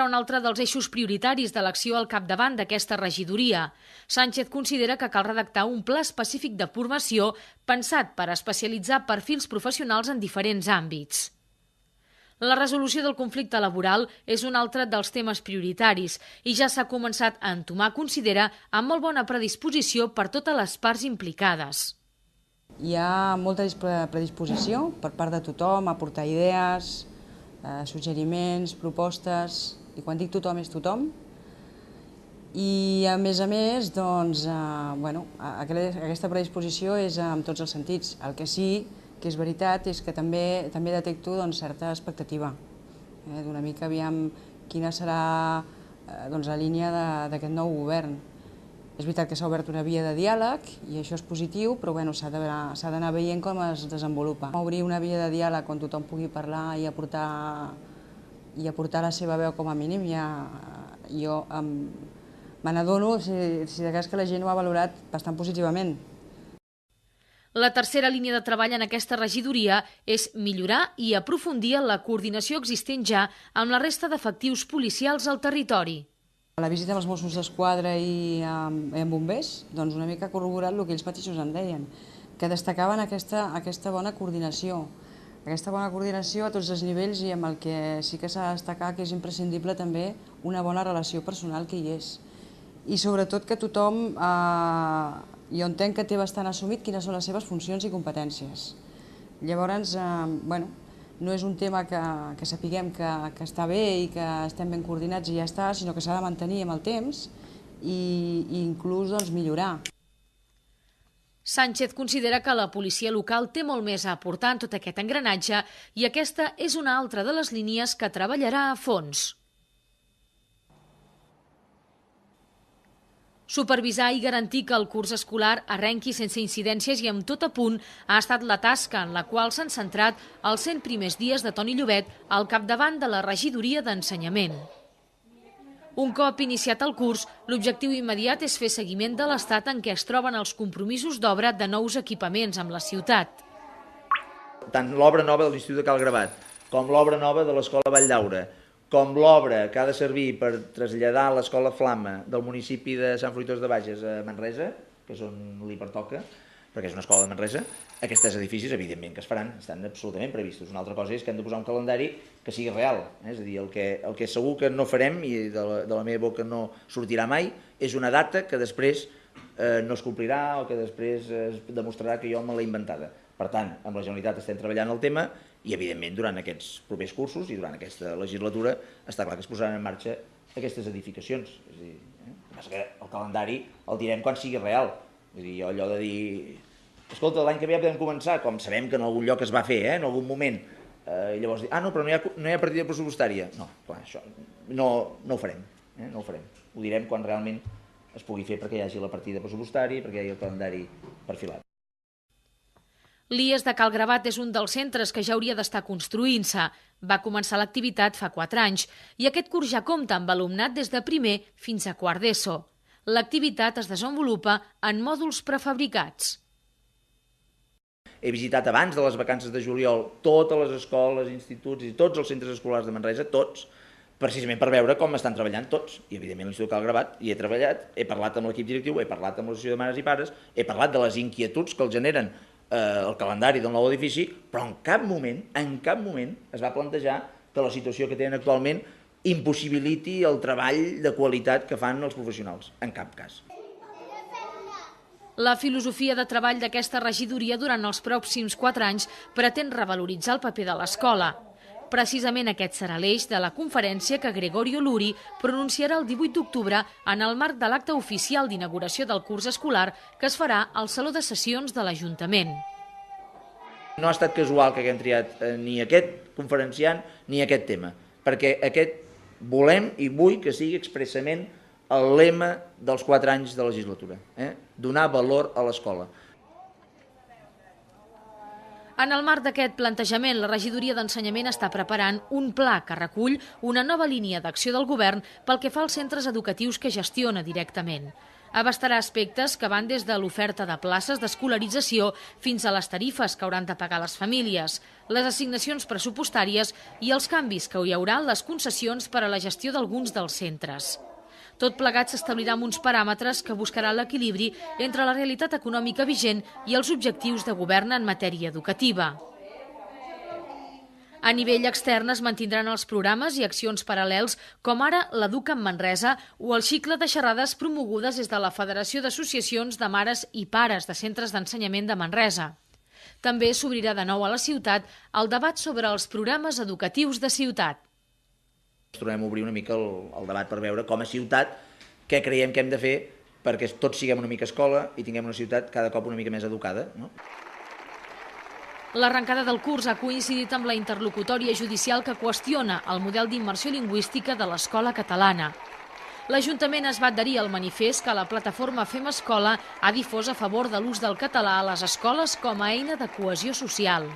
Un altre dels eixos prioritaris de l'acció al capdavant d'aquesta regidoria. Sánchez considera que cal redactar un pla específic de formació pensat per especialitzar perfils professionals en diferents àmbits. La resolució del conflicte laboral és un altre dels temes prioritaris i ja s'ha començat a entomar, considera, amb molt bona predisposició per totes les parts implicades. Hi ha molta predisposició per part de tothom a aportar idees, suggeriments, propostes, i quan dic tothom és tothom. I a més, doncs, aquesta predisposició és en tots els sentits. El que sí que és veritat és que també detecto certa expectativa, d'una mica aviam quina serà la línia d'aquest nou govern. És veritat que s'ha obert una via de diàleg i això és positiu, però s'ha d'anar veient com es desenvolupa. Obrir una via de diàleg on tothom pugui parlar i aportar la seva veu com a mínim, jo me n'adono si de cas que la gent ho ha valorat bastant positivament. La tercera línia de treball en aquesta regidoria és millorar i aprofundir en la coordinació existent ja amb la resta d'efectius policials al territori. A la visita amb els Mossos d'Esquadra i amb bombers, doncs una mica ha corroborat el que ells mateixos em deien, que destacaven aquesta bona coordinació. Aquesta bona coordinació a tots els nivells i amb el que sí que s'ha de destacar que és imprescindible també una bona relació personal que hi és. I sobretot que tothom, jo entenc que té bastant assumit quines són les seves funcions i competències. Llavors, no és un tema que sapiguem que està bé i que estem ben coordinats i ja està, sinó que s'ha de mantenir amb el temps i inclús millorar. Sánchez considera que la policia local té molt més a aportar en tot aquest engranatge i aquesta és una altra de les línies que treballarà a fons. Supervisar i garantir que el curs escolar arrenqui sense incidències i amb tot a punt ha estat la tasca en la qual s'han centrat els 100 primers dies de Toni Llobet al capdavant de la regidoria d'ensenyament. Un cop iniciat el curs, l'objectiu immediat és fer seguiment de l'estat en què es troben els compromisos d'obra de nous equipaments amb la ciutat. Tant l'obra nova de l'Institut de Cal Gravat, com l'obra nova de l'Escola Vall d'Aura, com l'obra que ha de servir per traslladar l'Escola Flama del municipi de Sant Fruitós de Bages a Manresa, que és on li pertoca, perquè és una escola de Manresa, aquests edificis, evidentment, que es faran, estan absolutament previstos. Una altra cosa és que hem de posar un calendari que sigui real. És a dir, el que segur que no farem, i de la meva boca no sortirà mai, és una data que després no es complirà o que després es demostrarà que jo me l'he inventada. Per tant, amb la Generalitat estem treballant el tema i, evidentment, durant aquests propers cursos i durant aquesta legislatura està clar que es posaran en marxa aquestes edificacions. És a dir, que el calendari el direm quan sigui real. És a dir, allò de dir, escolta, l'any que ve ja podem començar, com sabem que en algun lloc es va fer, en algun moment, i llavors dir, no, però no hi ha partida pressupostària. No, clar, això no ho farem, no ho farem. Ho direm quan realment es pugui fer perquè hi hagi la partida pressupostària i perquè hi hagi el calendari perfilat. L'IES de Cal Gravat és un dels centres que ja hauria d'estar construint-se. Va començar l'activitat fa 4 anys i aquest curs ja compta amb alumnat des de primer fins a quart d'ESO. L'activitat es desenvolupa en mòduls prefabricats. He visitat abans de les vacances de juliol totes les escoles, instituts i tots els centres escolars de Manresa, tots, precisament per veure com estan treballant tots. I, evidentment, l'Institut Cal Gravat hi he treballat, he parlat amb l'equip directiu, he parlat amb l'associació de mares i pares, he parlat de les inquietuds que els generen el calendari del nou edifici, però en cap moment es va plantejar que la situació que tenen actualment impossibiliti el treball de qualitat que fan els professionals, en cap cas. La filosofia de treball d'aquesta regidoria durant els pròxims 4 anys pretén revaloritzar el paper de l'escola. Precisament aquest serà l'eix de la conferència que Gregorio Luri pronunciarà el 18 d'octubre en el marc de l'acte oficial d'inauguració del curs escolar que es farà al Saló de Sessions de l'Ajuntament. No ha estat casual que haguem triat ni aquest conferenciant ni aquest tema, perquè aquest volem i vull que sigui expressament el lema dels 4 anys de legislatura, donar valor a l'escola. En el marc d'aquest plantejament, la regidoria d'ensenyament està preparant un pla que recull una nova línia d'acció del govern pel que fa als centres educatius que gestiona directament. Abastarà aspectes que van des de l'oferta de places d'escolarització fins a les tarifes que hauran de pagar les famílies, les assignacions pressupostàries i els canvis que hi haurà en les concessions per a la gestió d'alguns dels centres. Tot plegat s'establirà amb uns paràmetres que buscarà l'equilibri entre la realitat econòmica vigent i els objectius de govern en matèria educativa. A nivell extern es mantindran els programes i accions paral·lels com ara l'Educa en Manresa o el cicle de xerrades promogudes des de la Federació d'Associacions de Mares i Pares de Centres d'Ensenyament de Manresa. També s'obrirà de nou a la ciutat el debat sobre els programes educatius de ciutat. Tornem a obrir una mica el debat per veure com a ciutat què creiem que hem de fer perquè tots siguem una mica escola i tinguem una ciutat cada cop una mica més educada, no? L'arrencada del curs ha coincidit amb la interlocutòria judicial que qüestiona el model d'immersió lingüística de l'escola catalana. L'Ajuntament es va adherir al manifest que la plataforma Fem Escola ha difós a favor de l'ús del català a les escoles com a eina de cohesió social.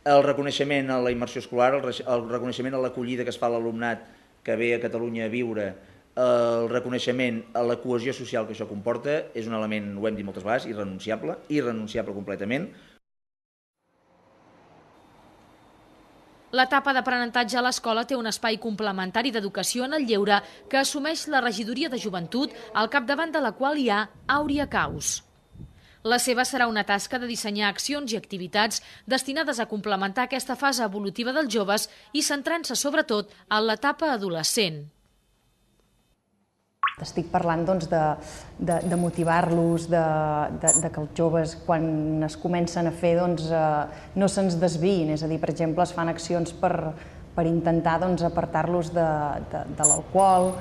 El reconeixement a la immersió escolar, el reconeixement a l'acollida que es fa a l'alumnat que ve a Catalunya a viure, el reconeixement a la cohesió social que això comporta és un element, ho hem dit moltes vegades, irrenunciable completament. L'etapa d'aprenentatge a l'escola té un espai complementari d'educació en el lleure que assumeix la regidoria de joventut, al capdavant de la qual hi ha Àuria Caus. La seva serà una tasca de dissenyar accions i activitats destinades a complementar aquesta fase evolutiva dels joves i centrant-se sobretot en l'etapa adolescent. Estic parlant de motivar-los, de que els joves, quan es comencen a fer, no se'ns desviïn. És a dir, per exemple, es fan accions per intentar apartar-los de l'alcohol,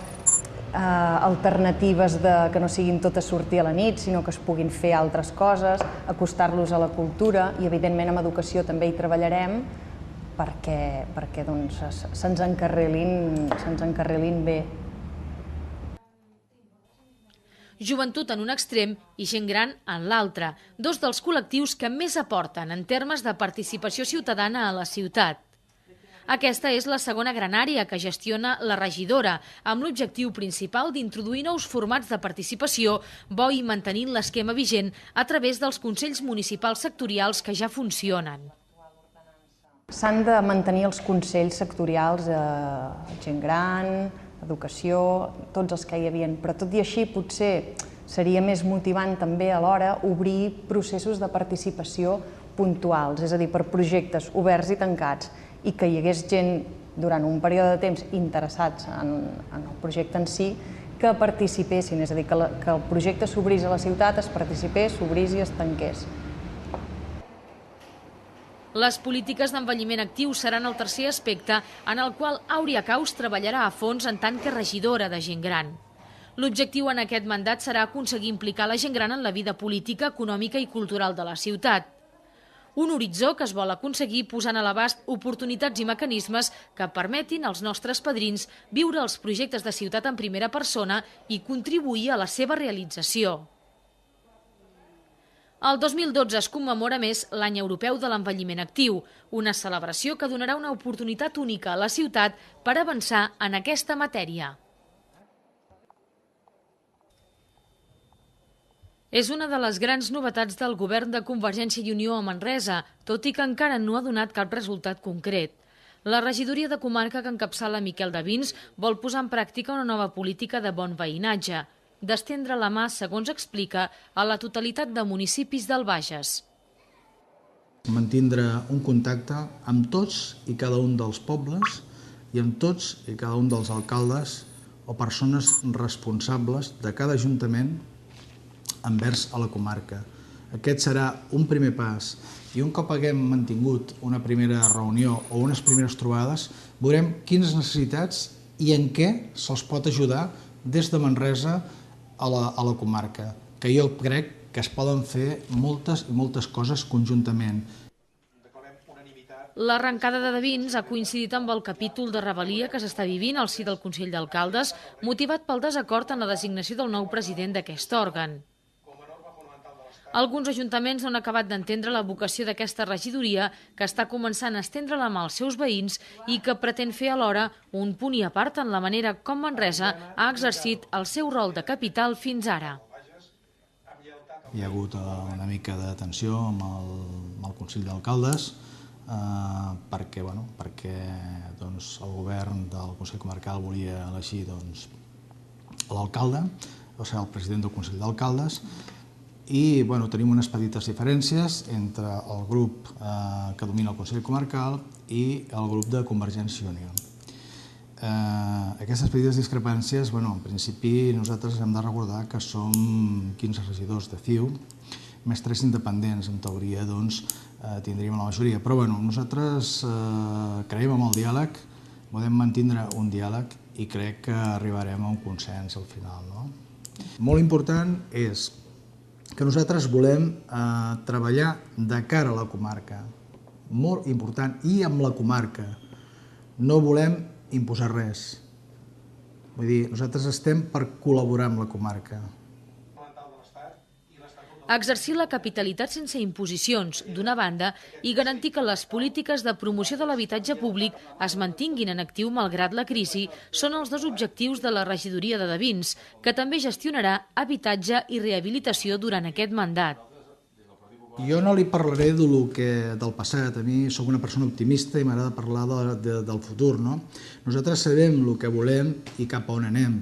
alternatives que no siguin totes sortir a la nit, sinó que es puguin fer altres coses, acostar-los a la cultura i, evidentment, amb educació també hi treballarem perquè se'ns encarrilin bé. Joventut en un extrem i gent gran en l'altre, dos dels col·lectius que més aporten en termes de participació ciutadana a la ciutat. Aquesta és la segona gran àrea que gestiona la regidora, amb l'objectiu principal d'introduir nous formats de participació, bo i mantenint l'esquema vigent a través dels consells municipals sectorials que ja funcionen. S'han de mantenir els consells sectorials, gent gran, educació, tots els que hi havia, però tot i així potser seria més motivant també alhora obrir processos de participació puntuals, és a dir, per projectes oberts i tancats, i que hi hagués gent durant un període de temps interessats en el projecte en si que participessin, és a dir, que el projecte s'obrís a la ciutat, es participés, s'obrís i es tanqués. Les polítiques d'envelliment actiu seran el tercer aspecte en el qual Àuria Caus treballarà a fons en tant que regidora de gent gran. L'objectiu en aquest mandat serà aconseguir implicar la gent gran en la vida política, econòmica i cultural de la ciutat. Un horitzó que es vol aconseguir posant a l'abast oportunitats i mecanismes que permetin als nostres padrins viure els projectes de ciutat en primera persona i contribuir a la seva realització. El 2012 es commemora més l'Any Europeu de l'Envelliment Actiu, una celebració que donarà una oportunitat única a la ciutat per avançar en aquesta matèria. És una de les grans novetats del govern de Convergència i Unió a Manresa, tot i que encara no ha donat cap resultat concret. La regidoria de comarca que encapçala Miquel de Vins vol posar en pràctica una nova política de bon veïnatge, d'estendre la mà, segons explica, a la totalitat de municipis del Bages. Mantindre un contacte amb tots i cada un dels pobles i amb tots i cada un dels alcaldes o persones responsables de cada ajuntament envers a la comarca. Aquest serà un primer pas i un cop haguem mantingut una primera reunió o unes primeres trobades, veurem quines necessitats i en què se'ls pot ajudar des de Manresa a la comarca, que jo crec que es poden fer moltes i moltes coses conjuntament. L'arrencada de Vins ha coincidit amb el capítol de rebel·lia que s'està vivint al si del Consell d'Alcaldes, motivat pel desacord en la designació del nou president d'aquest òrgan. Alguns ajuntaments no han acabat d'entendre la vocació d'aquesta regidoria, que està començant a estendre la mà als seus veïns i que pretén fer alhora un punt i a part en la manera com Manresa ha exercit el seu rol de capital fins ara. Hi ha hagut una mica de tensió amb el Consell d'Alcaldes perquè el govern del Consell Comarcal volia elegir l'alcalde, o sigui, el president del Consell d'Alcaldes, i tenim unes petites diferències entre el grup que domina el Consell Comarcal i el grup de Convergència i Unió. Aquestes petites discrepàncies, en principi nosaltres hem de recordar que som 15 regidors de CiU, més 3 independents, en teoria tindríem la majoria, però nosaltres creiem en el diàleg, podem mantindre un diàleg i crec que arribarem a un consens al final. Molt important és que nosaltres volem treballar de cara a la comarca, molt important, i amb la comarca. No volem imposar res. Vull dir, nosaltres estem per col·laborar amb la comarca. Exercir la capitalitat sense imposicions, d'una banda, i garantir que les polítiques de promoció de l'habitatge públic es mantinguin en actiu malgrat la crisi són els dos objectius de la regidoria de Devins, que també gestionarà habitatge i rehabilitació durant aquest mandat. Jo no li parlaré del passat. A mi soc una persona optimista i m'agrada parlar del futur. Nosaltres sabem el que volem i cap a on anem.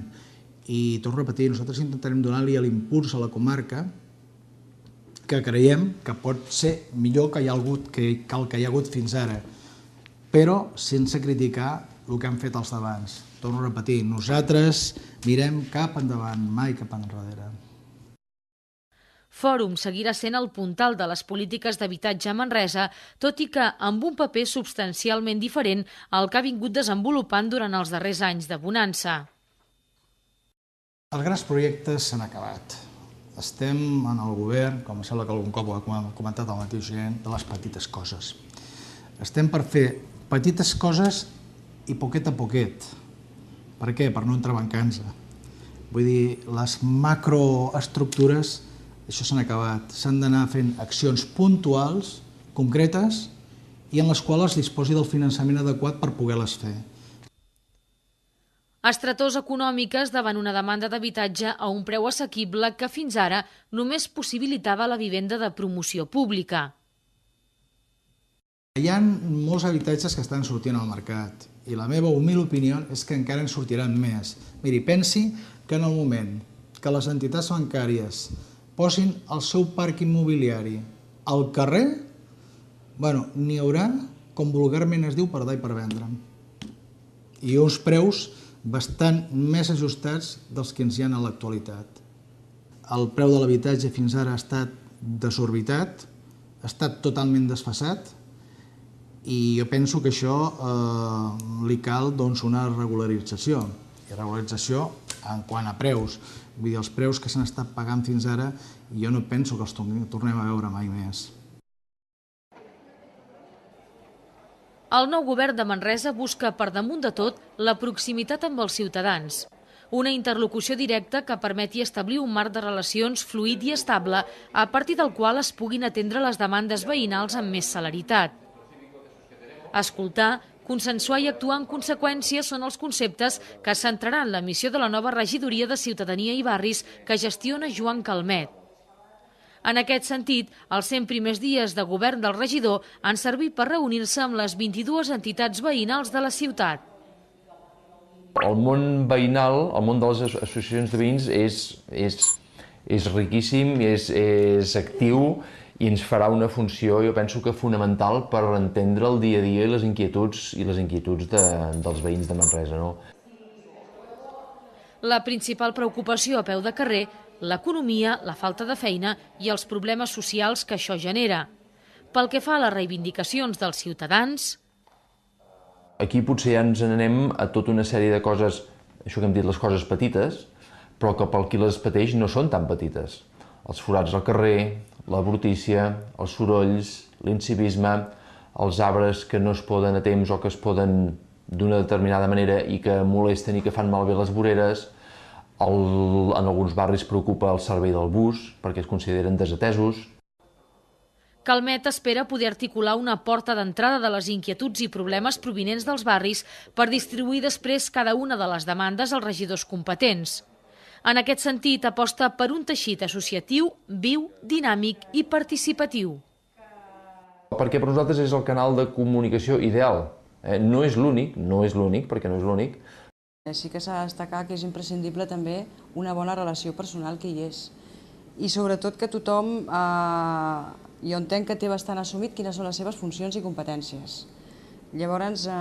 I torno a repetir, nosaltres intentarem donar-li l'impuls a la comarca que creiem que pot ser millor que el que hi ha hagut fins ara, però sense criticar el que han fet els d'abans. Torno a repetir, nosaltres mirem cap endavant, mai cap enrere. Fòrum seguirà sent el puntal de les polítiques d'habitatge a Manresa, tot i que amb un paper substancialment diferent al que ha vingut desenvolupant durant els darrers anys de bonança. Els grans projectes s'han acabat. Estem en el govern, com sembla que algun cop ho ha comentat el mateix gent, de les petites coses. Estem per fer petites coses i poquet a poquet. Per què? Per no entrebancar-nos. Vull dir, les macroestructures, això s'han acabat. S'han d'anar fent accions puntuals, concretes, i en les quals es disposi del finançament adequat per poder-les fer. Estretors econòmiques davant una demanda d'habitatge a un preu assequible que fins ara només possibilitava la vivenda de promoció pública. Hi ha molts habitatges que estan sortint al mercat i la meva humil opinió és que encara en sortiran més. Miri, pensi que en el moment que les entitats bancàries posin el seu parc immobiliari al carrer, n'hi haurà, com vulgarment es diu, per dar i per vendre. I uns preus bastant més ajustats dels que ens hi ha a l'actualitat. El preu de l'habitatge fins ara ha estat desorbitat, ha estat totalment desfasat i jo penso que això li cal una regularització. I regularització en quant a preus. Vull dir, els preus que s'han estat pagant fins ara jo no penso que els tornem a veure mai més. El nou govern de Manresa busca, per damunt de tot, la proximitat amb els ciutadans. Una interlocució directa que permeti establir un marc de relacions fluid i estable a partir del qual es puguin atendre les demandes veïnals amb més celeritat. Escoltar, consensuar i actuar en conseqüència són els conceptes que centraran la missió de la nova regidoria de Ciutadania i Barris que gestiona Joan Calmet. En aquest sentit, els 100 primers dies de govern del regidor han servit per reunir-se amb les 22 entitats veïnals de la ciutat. El món veïnal, el món de les associacions de veïns és riquíssim, és actiu i ens farà una funció, jo penso que fonamental, per entendre el dia a dia i les inquietuds dels veïns de Manresa. La principal preocupació a peu de carrer, l'economia, la falta de feina i els problemes socials que això genera. Pel que fa a les reivindicacions dels ciutadans... Aquí potser ja ens n'anem a tota una sèrie de coses, això que hem dit, les coses petites, però que pel qui les pateix no són tan petites. Els forats al carrer, la brutícia, els sorolls, l'incivisme, els arbres que no es poden a temps o que es poden d'una determinada manera i que molesten i que fan malbé les voreres, En alguns barris preocupa el servei del bus, perquè es consideren desatesos. Calmet espera poder articular una porta d'entrada de les inquietuds i problemes provinents dels barris per distribuir després cada una de les demandes als regidors competents. En aquest sentit, aposta per un teixit associatiu, viu, dinàmic i participatiu. Perquè per nosaltres és el canal de comunicació ideal. No és l'únic, perquè no és l'únic. Sí que s'ha de destacar que és imprescindible també una bona relació personal que hi és. I sobretot que tothom, jo entenc que té bastant assumit quines són les seves funcions i competències. Llavors,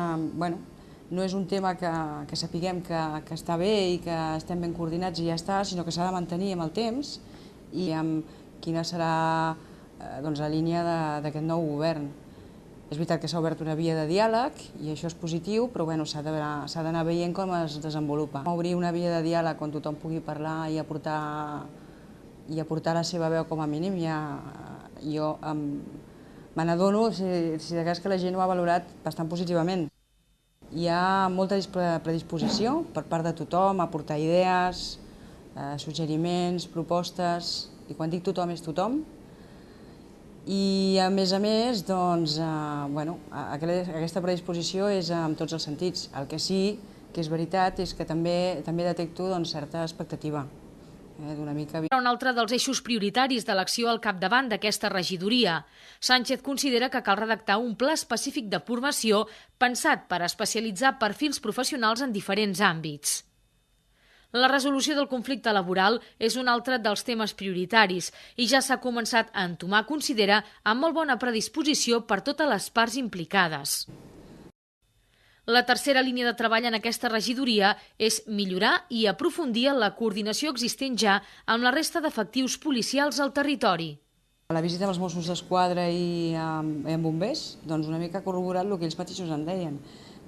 no és un tema que sapiguem que està bé i que estem ben coordinats i ja està, sinó que s'ha de mantenir amb el temps i amb quina serà la línia d'aquest nou govern. És veritat que s'ha obert una via de diàleg i això és positiu, però s'ha d'anar veient com es desenvolupa. Obrir una via de diàleg on tothom pugui parlar i aportar la seva veu com a mínim, jo me n'adono si de cas que la gent ho ha valorat bastant positivament. Hi ha molta predisposició per part de tothom a aportar idees, suggeriments, propostes, i quan dic tothom és tothom. I a més, aquesta predisposició és en tots els sentits. El que sí que és veritat és que també detecto certa expectativa. Un altre dels eixos prioritaris de l'acció al capdavant d'aquesta regidoria. Sánchez considera que cal redactar un pla específic de formació pensat per especialitzar perfils professionals en diferents àmbits. La resolució del conflicte laboral és un altre dels temes prioritaris i ja s'ha començat a entomar, considera, amb molt bona predisposició per totes les parts implicades. La tercera línia de treball en aquesta regidoria és millorar i aprofundir en la coordinació existent ja amb la resta d'efectius policials al territori. A la visita amb els Mossos d'Esquadra i amb bombers, una mica ha corroborat el que ells mateixos en deien,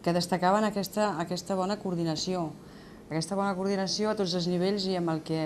que destacaven aquesta bona coordinació a tots els nivells i amb el que